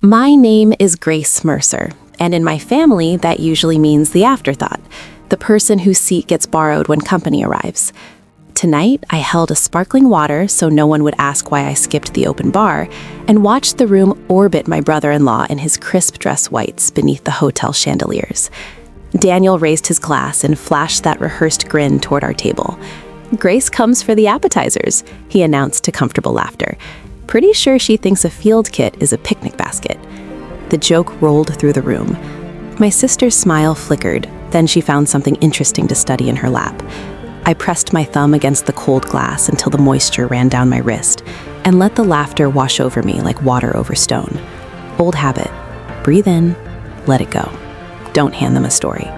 My name is Grace Mercer, and in my family, that usually means the afterthought, the person whose seat gets borrowed when company arrives. Tonight, I held a sparkling water so no one would ask why I skipped the open bar, and watched the room orbit my brother-in-law in his crisp dress whites beneath the hotel chandeliers. Daniel raised his glass and flashed that rehearsed grin toward our table. "Grace comes for the appetizers," he announced to comfortable laughter. Pretty sure she thinks a field kit is a picnic basket. The joke rolled through the room. My sister's smile flickered, then she found something interesting to study in her lap. I pressed my thumb against the cold glass until the moisture ran down my wrist, and let the laughter wash over me like water over stone. Old habit. Breathe in, let it go. Don't hand them a story.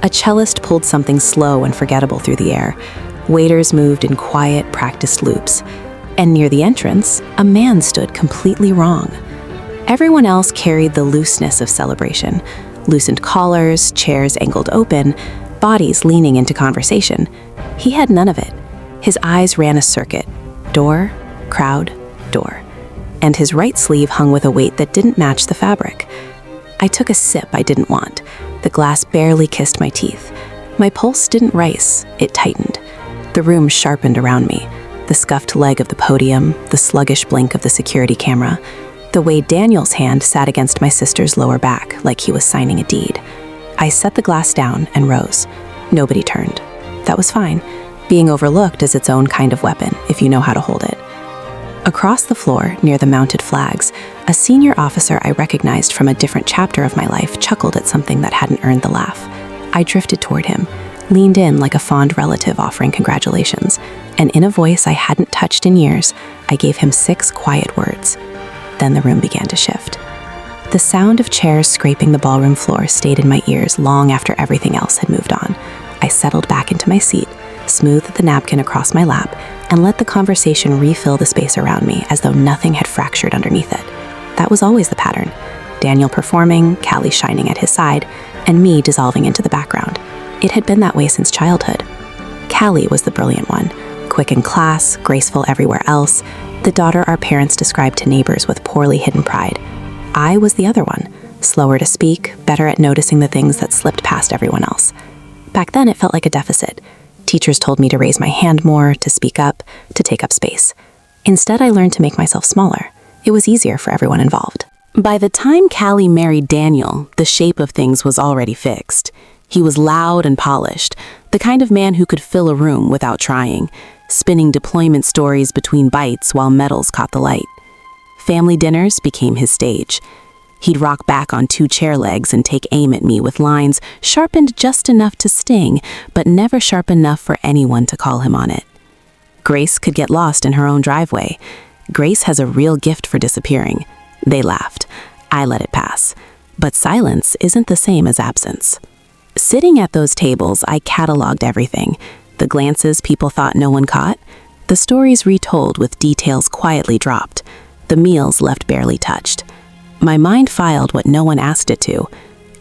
A cellist pulled something slow and forgettable through the air. Waiters moved in quiet, practiced loops. And near the entrance, a man stood completely wrong. Everyone else carried the looseness of celebration. Loosened collars, chairs angled open, bodies leaning into conversation. He had none of it. His eyes ran a circuit. Door, crowd, door. And his right sleeve hung with a weight that didn't match the fabric. I took a sip I didn't want. The glass barely kissed my teeth. My pulse didn't race, it tightened. The room sharpened around me. The scuffed leg of the podium, the sluggish blink of the security camera, the way Daniel's hand sat against my sister's lower back like he was signing a deed. I set the glass down and rose. Nobody turned. That was fine. Being overlooked is its own kind of weapon, if you know how to hold it. Across the floor, near the mounted flags, a senior officer I recognized from a different chapter of my life chuckled at something that hadn't earned the laugh. I drifted toward him, leaned in like a fond relative offering congratulations, and in a voice I hadn't touched in years, I gave him 6 quiet words. Then the room began to shift. The sound of chairs scraping the ballroom floor stayed in my ears long after everything else had moved on. I settled back into my seat, smoothed the napkin across my lap, and let the conversation refill the space around me as though nothing had fractured underneath it. That was always the pattern. Daniel performing, Callie shining at his side, and me dissolving into the background. It had been that way since childhood. Callie was the brilliant one, quick in class, graceful everywhere else, the daughter our parents described to neighbors with poorly hidden pride. I was the other one, slower to speak, better at noticing the things that slipped past everyone else. Back then it felt like a deficit. Teachers told me to raise my hand more, to speak up, to take up space. Instead, I learned to make myself smaller. It was easier for everyone involved. By the time Callie married Daniel, the shape of things was already fixed. He was loud and polished, the kind of man who could fill a room without trying, spinning deployment stories between bites while medals caught the light. Family dinners became his stage. He'd rock back on 2 chair legs and take aim at me with lines sharpened just enough to sting, but never sharp enough for anyone to call him on it. Grace could get lost in her own driveway. Grace has a real gift for disappearing. They laughed. I let it pass. But silence isn't the same as absence. Sitting at those tables, I cataloged everything. The glances people thought no one caught, the stories retold with details quietly dropped, the meals left barely touched. My mind filed what no one asked it to,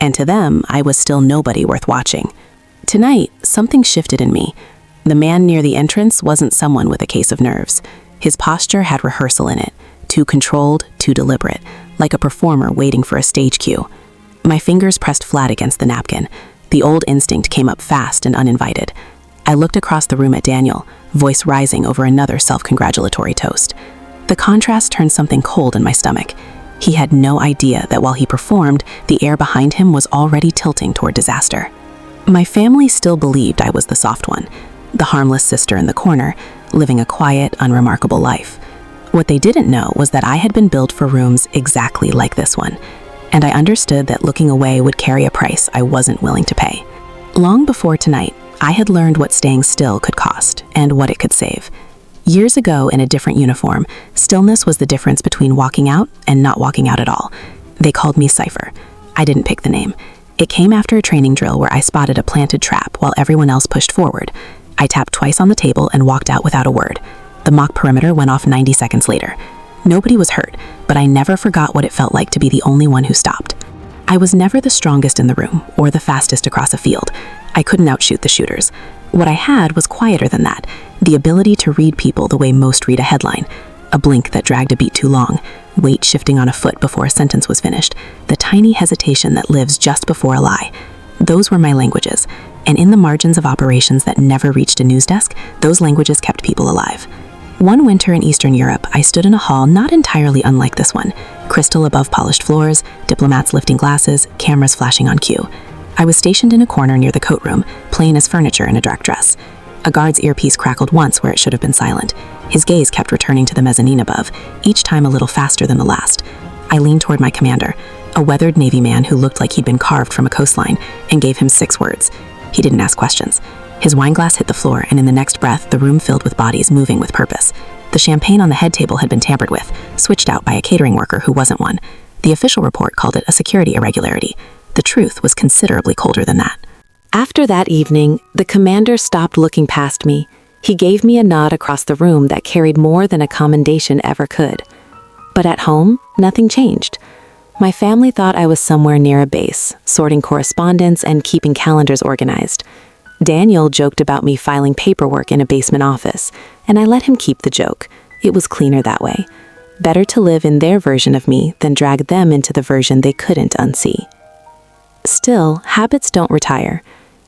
and to them, I was still nobody worth watching. Tonight, something shifted in me. The man near the entrance wasn't someone with a case of nerves. His posture had rehearsal in it, too controlled, too deliberate, like a performer waiting for a stage cue. My fingers pressed flat against the napkin. The old instinct came up fast and uninvited. I looked across the room at Daniel, voice rising over another self-congratulatory toast. The contrast turned something cold in my stomach. He had no idea that while he performed, the air behind him was already tilting toward disaster. My family still believed I was the soft one, the harmless sister in the corner, living a quiet, unremarkable life. What they didn't know was that I had been built for rooms exactly like this one, and I understood that looking away would carry a price I wasn't willing to pay. Long before tonight, I had learned what staying still could cost and what it could save. Years ago, in a different uniform, stillness was the difference between walking out and not walking out at all. They called me Cypher. I didn't pick the name. It came after a training drill where I spotted a planted trap while everyone else pushed forward. I tapped twice on the table and walked out without a word. The mock perimeter went off 90 seconds later. Nobody was hurt, but I never forgot what it felt like to be the only one who stopped. I was never the strongest in the room or the fastest across a field. I couldn't outshoot the shooters. What I had was quieter than that, the ability to read people the way most read a headline. A blink that dragged a beat too long, weight shifting on a foot before a sentence was finished, the tiny hesitation that lives just before a lie. Those were my languages, and in the margins of operations that never reached a news desk, those languages kept people alive. One winter in Eastern Europe, I stood in a hall not entirely unlike this one. Crystal above polished floors, diplomats lifting glasses, cameras flashing on cue. I was stationed in a corner near the coat room, plain as furniture in a dark dress. A guard's earpiece crackled once where it should have been silent. His gaze kept returning to the mezzanine above, each time a little faster than the last. I leaned toward my commander, a weathered Navy man who looked like he'd been carved from a coastline, and gave him 6 words. He didn't ask questions. His wineglass hit the floor, and in the next breath, the room filled with bodies moving with purpose. The champagne on the head table had been tampered with, switched out by a catering worker who wasn't one. The official report called it a security irregularity. The truth was considerably colder than that. After that evening, the commander stopped looking past me. He gave me a nod across the room that carried more than a commendation ever could. But at home, nothing changed. My family thought I was somewhere near a base, sorting correspondence and keeping calendars organized. Daniel joked about me filing paperwork in a basement office, and I let him keep the joke. It was cleaner that way. Better to live in their version of me than drag them into the version they couldn't unsee. Still, habits don't retire.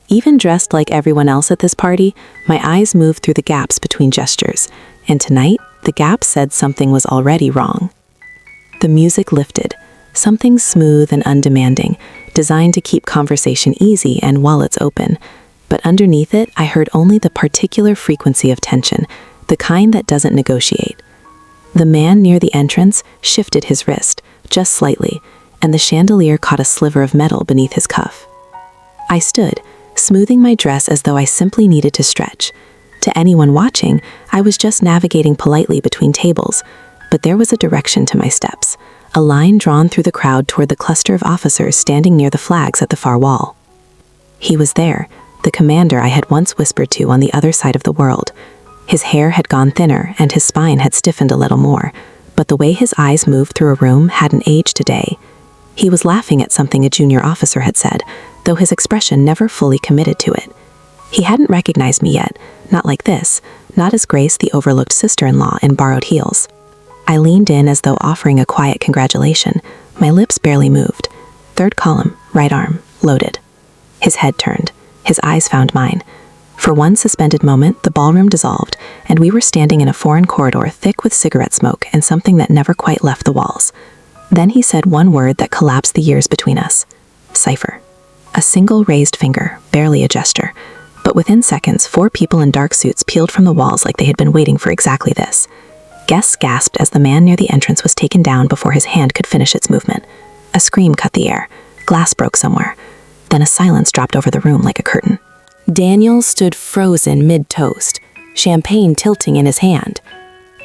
Even dressed like everyone else at this party, my eyes moved through the gaps between gestures, and tonight, the gap said something was already wrong. The music lifted, something smooth and undemanding, designed to keep conversation easy and wallets open. But underneath it, I heard only the particular frequency of tension, the kind that doesn't negotiate. The man near the entrance shifted his wrist, just slightly, and the chandelier caught a sliver of metal beneath his cuff. I stood, smoothing my dress as though I simply needed to stretch. To anyone watching, I was just navigating politely between tables, but there was a direction to my steps, a line drawn through the crowd toward the cluster of officers standing near the flags at the far wall. He was there, the commander I had once whispered to on the other side of the world. His hair had gone thinner and his spine had stiffened a little more, but the way his eyes moved through a room hadn't aged a day. He was laughing at something a junior officer had said, though his expression never fully committed to it. He hadn't recognized me yet, not like this, not as Grace, the overlooked sister-in-law in borrowed heels. I leaned in as though offering a quiet congratulation. My lips barely moved. Third column, right arm, loaded. His head turned. His eyes found mine. For one suspended moment, the ballroom dissolved, and we were standing in a foreign corridor thick with cigarette smoke and something that never quite left the walls. Then he said one word that collapsed the years between us. Cipher. A single raised finger, barely a gesture. But within seconds, 4 people in dark suits peeled from the walls like they had been waiting for exactly this. Guests gasped as the man near the entrance was taken down before his hand could finish its movement. A scream cut the air. Glass broke somewhere. Then a silence dropped over the room like a curtain. Daniel stood frozen mid-toast, champagne tilting in his hand.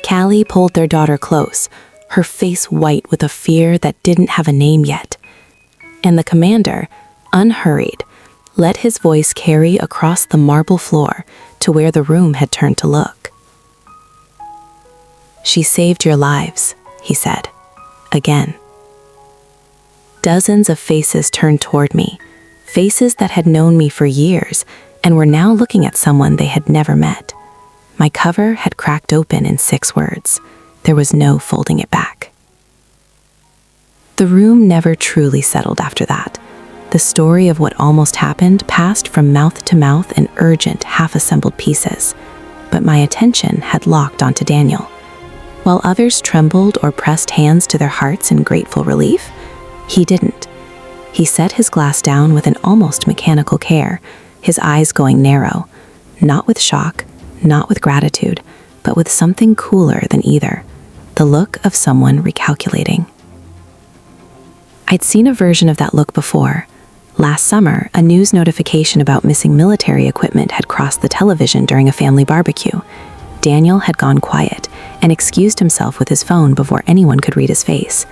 Callie pulled their daughter close, her face white with a fear that didn't have a name yet. And the commander, unhurried, let his voice carry across the marble floor to where the room had turned to look. "She saved your lives," he said, again. Dozens of faces turned toward me, faces that had known me for years and were now looking at someone they had never met. My cover had cracked open in 6 words. There was no folding it back. The room never truly settled after that. The story of what almost happened passed from mouth to mouth in urgent, half-assembled pieces, but my attention had locked onto Daniel. While others trembled or pressed hands to their hearts in grateful relief, he didn't. He set his glass down with an almost mechanical care, his eyes going narrow, not with shock, not with gratitude, but with something cooler than either, the look of someone recalculating. I'd seen a version of that look before. Last summer, a news notification about missing military equipment had crossed the television during a family barbecue. Daniel had gone quiet and excused himself with his phone before anyone could read his face.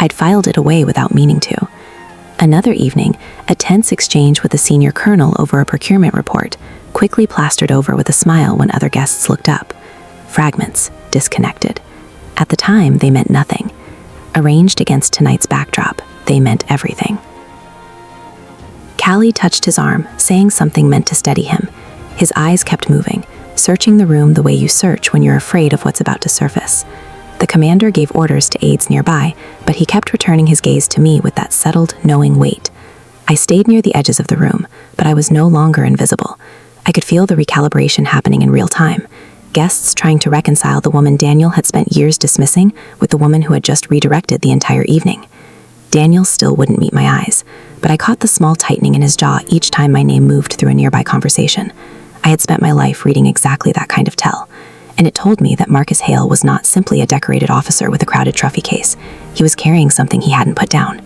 I'd filed it away without meaning to. Another evening, a tense exchange with a senior colonel over a procurement report, quickly plastered over with a smile when other guests looked up. Fragments, disconnected. At the time, they meant nothing. Arranged against tonight's backdrop, they meant everything. Callie touched his arm, saying something meant to steady him. His eyes kept moving, searching the room the way you search when you're afraid of what's about to surface. The commander gave orders to aides nearby, but he kept returning his gaze to me with that settled, knowing weight. I stayed near the edges of the room, but I was no longer invisible. I could feel the recalibration happening in real time. Guests trying to reconcile the woman Daniel had spent years dismissing with the woman who had just redirected the entire evening. Daniel still wouldn't meet my eyes, but I caught the small tightening in his jaw each time my name moved through a nearby conversation. I had spent my life reading exactly that kind of tell, and it told me that Marcus Hale was not simply a decorated officer with a crowded trophy case. He was carrying something he hadn't put down.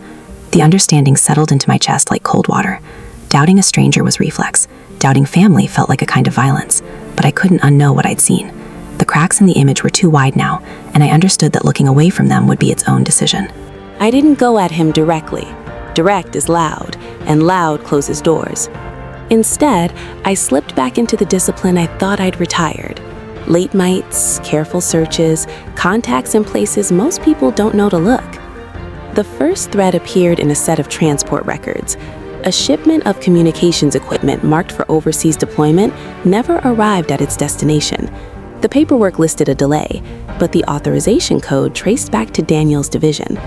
The understanding settled into my chest like cold water. Doubting a stranger was reflex. Doubting family felt like a kind of violence, but I couldn't unknow what I'd seen. The cracks in the image were too wide now, and I understood that looking away from them would be its own decision. I didn't go at him directly. Direct is loud, and loud closes doors. Instead, I slipped back into the discipline I thought I'd retired. Late nights, careful searches, contacts in places most people don't know to look. The first thread appeared in a set of transport records. A shipment of communications equipment marked for overseas deployment never arrived at its destination. The paperwork listed a delay, but the authorization code traced back to Daniel's division.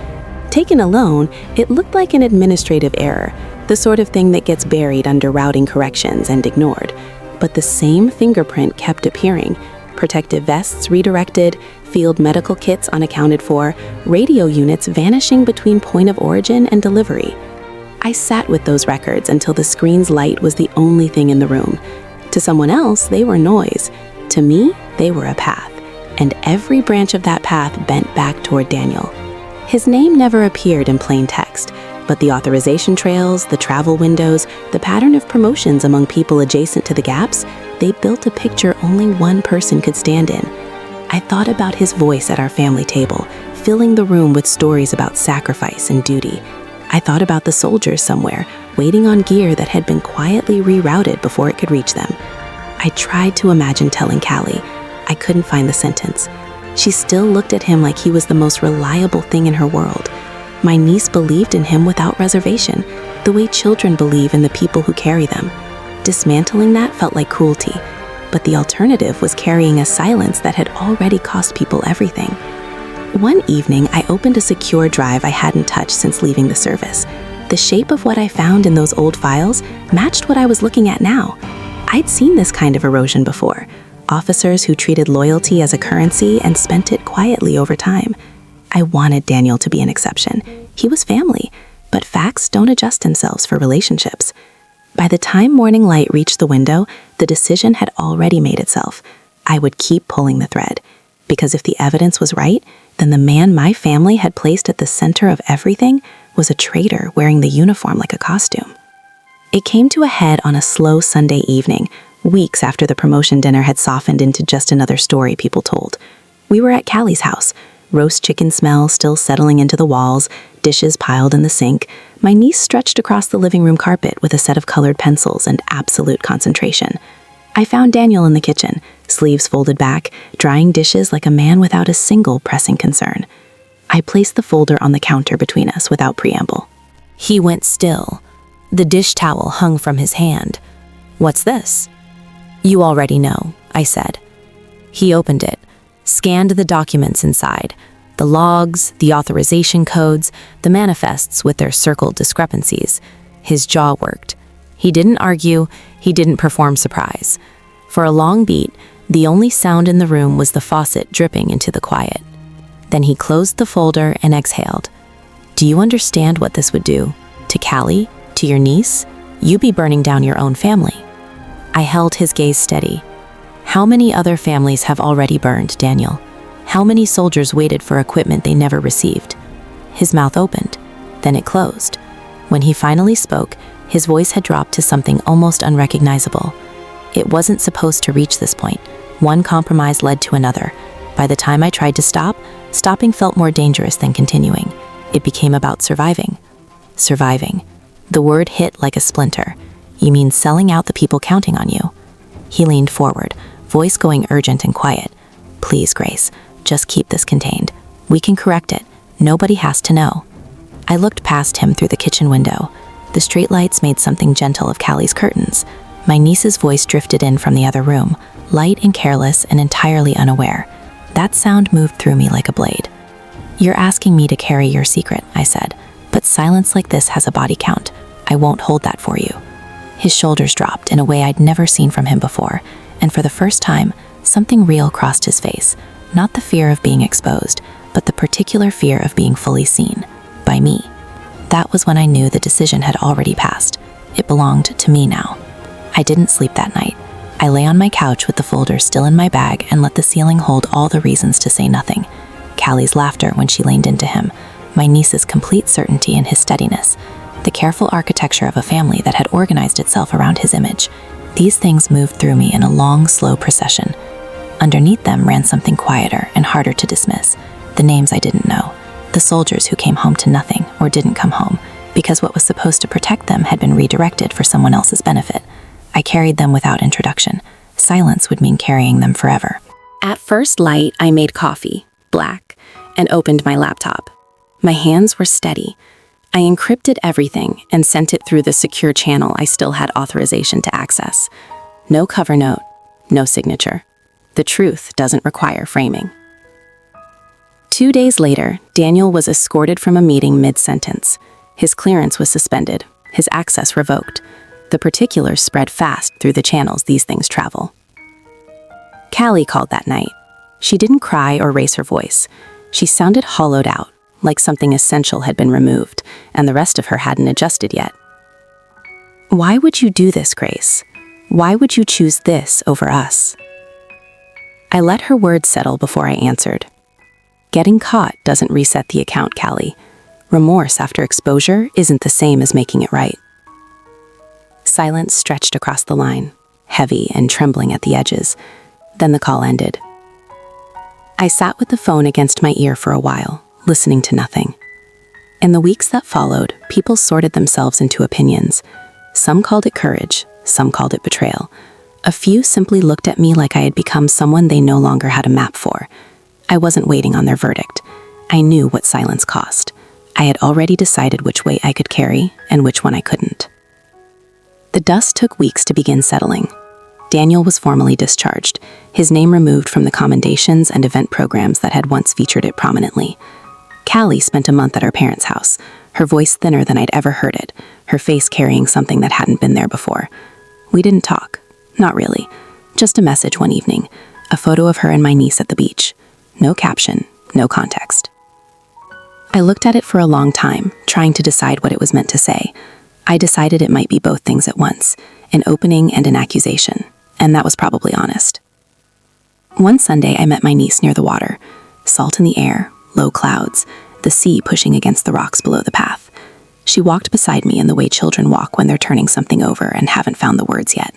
Taken alone, it looked like an administrative error, the sort of thing that gets buried under routing corrections and ignored. But the same fingerprint kept appearing. Protective vests redirected, field medical kits unaccounted for, radio units vanishing between point of origin and delivery. I sat with those records until the screen's light was the only thing in the room. To someone else, they were noise. To me, they were a path, and every branch of that path bent back toward Daniel. His name never appeared in plain text, but the authorization trails, the travel windows, the pattern of promotions among people adjacent to the gaps, they built a picture only one person could stand in. I thought about his voice at our family table, filling the room with stories about sacrifice and duty. I thought about the soldiers somewhere, waiting on gear that had been quietly rerouted before it could reach them. I tried to imagine telling Callie. I couldn't find the sentence. She still looked at him like he was the most reliable thing in her world. My niece believed in him without reservation, the way children believe in the people who carry them. Dismantling that felt like cruelty, but the alternative was carrying a silence that had already cost people everything. One evening, I opened a secure drive I hadn't touched since leaving the service. The shape of what I found in those old files matched what I was looking at now. I'd seen this kind of erosion before. Officers who treated loyalty as a currency and spent it quietly over time. I wanted Daniel to be an exception. He was family, but facts don't adjust themselves for relationships. By the time morning light reached the window, the decision had already made itself. I would keep pulling the thread, because if the evidence was right, then the man my family had placed at the center of everything was a traitor wearing the uniform like a costume. It came to a head on a slow Sunday evening, weeks after the promotion dinner had softened into just another story people told. We were at Callie's house, roast chicken smell still settling into the walls, dishes piled in the sink. My niece stretched across the living room carpet with a set of colored pencils and absolute concentration. I found Daniel in the kitchen, sleeves folded back, drying dishes like a man without a single pressing concern. I placed the folder on the counter between us without preamble. He went still. The dish towel hung from his hand. "What's this?" "You already know," I said. He opened it, scanned the documents inside, the logs, the authorization codes, the manifests with their circled discrepancies. His jaw worked. He didn't argue, he didn't perform surprise. For a long beat, the only sound in the room was the faucet dripping into the quiet. Then he closed the folder and exhaled. "Do you understand what this would do? To Callie? To your niece? You'd be burning down your own family." I held his gaze steady. "How many other families have already burned, Daniel? How many soldiers waited for equipment they never received?" His mouth opened, then it closed. When he finally spoke, his voice had dropped to something almost unrecognizable. It wasn't supposed to reach this point. One compromise led to another. By the time I tried to stop, stopping felt more dangerous than continuing. It became about surviving. Surviving. The word hit like a splinter. "You mean selling out the people counting on you?" He leaned forward, voice going urgent and quiet. "Please, Grace, just keep this contained. We can correct it. Nobody has to know." I looked past him through the kitchen window. The streetlights made something gentle of Callie's curtains. My niece's voice drifted in from the other room, light and careless and entirely unaware. That sound moved through me like a blade. "You're asking me to carry your secret," I said, "but silence like this has a body count. I won't hold that for you." His shoulders dropped in a way I'd never seen from him before, and for the first time, something real crossed his face. Not the fear of being exposed, but the particular fear of being fully seen. By me. That was when I knew the decision had already passed. It belonged to me now. I didn't sleep that night. I lay on my couch with the folder still in my bag and let the ceiling hold all the reasons to say nothing. Callie's laughter when she leaned into him, my niece's complete certainty in his steadiness, the careful architecture of a family that had organized itself around his image. These things moved through me in a long, slow procession. Underneath them ran something quieter and harder to dismiss, the names I didn't know, the soldiers who came home to nothing or didn't come home, because what was supposed to protect them had been redirected for someone else's benefit. I carried them without introduction. Silence would mean carrying them forever. At first light, I made coffee, black, and opened my laptop. My hands were steady. I encrypted everything and sent it through the secure channel I still had authorization to access. No cover note, no signature. The truth doesn't require framing. 2 days later, Daniel was escorted from a meeting mid-sentence. His clearance was suspended, his access revoked. The particulars spread fast through the channels these things travel. Callie called that night. She didn't cry or raise her voice. She sounded hollowed out, like something essential had been removed, and the rest of her hadn't adjusted yet. "Why would you do this, Grace? Why would you choose this over us?" I let her words settle before I answered. "Getting caught doesn't reset the account, Callie. Remorse after exposure isn't the same as making it right." Silence stretched across the line, heavy and trembling at the edges. Then the call ended. I sat with the phone against my ear for a while, listening to nothing. In the weeks that followed, people sorted themselves into opinions. Some called it courage, some called it betrayal. A few simply looked at me like I had become someone they no longer had a map for. I wasn't waiting on their verdict. I knew what silence cost. I had already decided which way I could carry and which one I couldn't. The dust took weeks to begin settling. Daniel was formally discharged, his name removed from the commendations and event programs that had once featured it prominently. Callie spent a month at her parents' house, her voice thinner than I'd ever heard it, her face carrying something that hadn't been there before. We didn't talk. Not really. Just a message one evening, a photo of her and my niece at the beach. No caption, no context. I looked at it for a long time, trying to decide what it was meant to say. I decided it might be both things at once, an opening and an accusation, and that was probably honest. One Sunday, I met my niece near the water. Salt in the air, low clouds, the sea pushing against the rocks below the path. She walked beside me in the way children walk when they're turning something over and haven't found the words yet.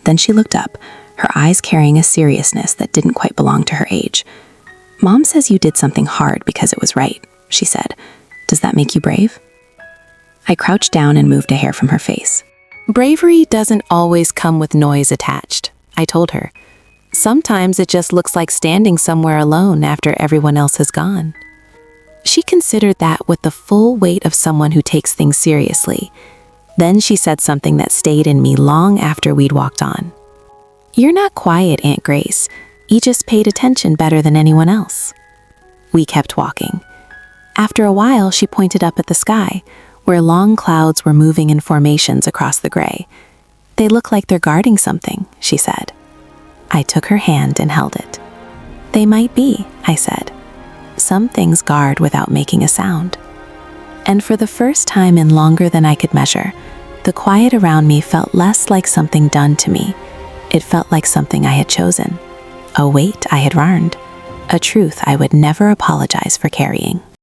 Then she looked up, her eyes carrying a seriousness that didn't quite belong to her age. "Mom says you did something hard because it was right," she said. "Does that make you brave?" I crouched down and moved a hair from her face. "Bravery doesn't always come with noise attached," I told her. "Sometimes it just looks like standing somewhere alone after everyone else has gone." She considered that with the full weight of someone who takes things seriously. Then she said something that stayed in me long after we'd walked on. "You're not quiet, Aunt Grace. You just paid attention better than anyone else." We kept walking. After a while, she pointed up at the sky, where long clouds were moving in formations across the gray. "They look like they're guarding something," she said. I took her hand and held it. "They might be," I said. "Some things guard without making a sound." And for the first time in longer than I could measure, the quiet around me felt less like something done to me. It felt like something I had chosen, a weight I had earned, a truth I would never apologize for carrying.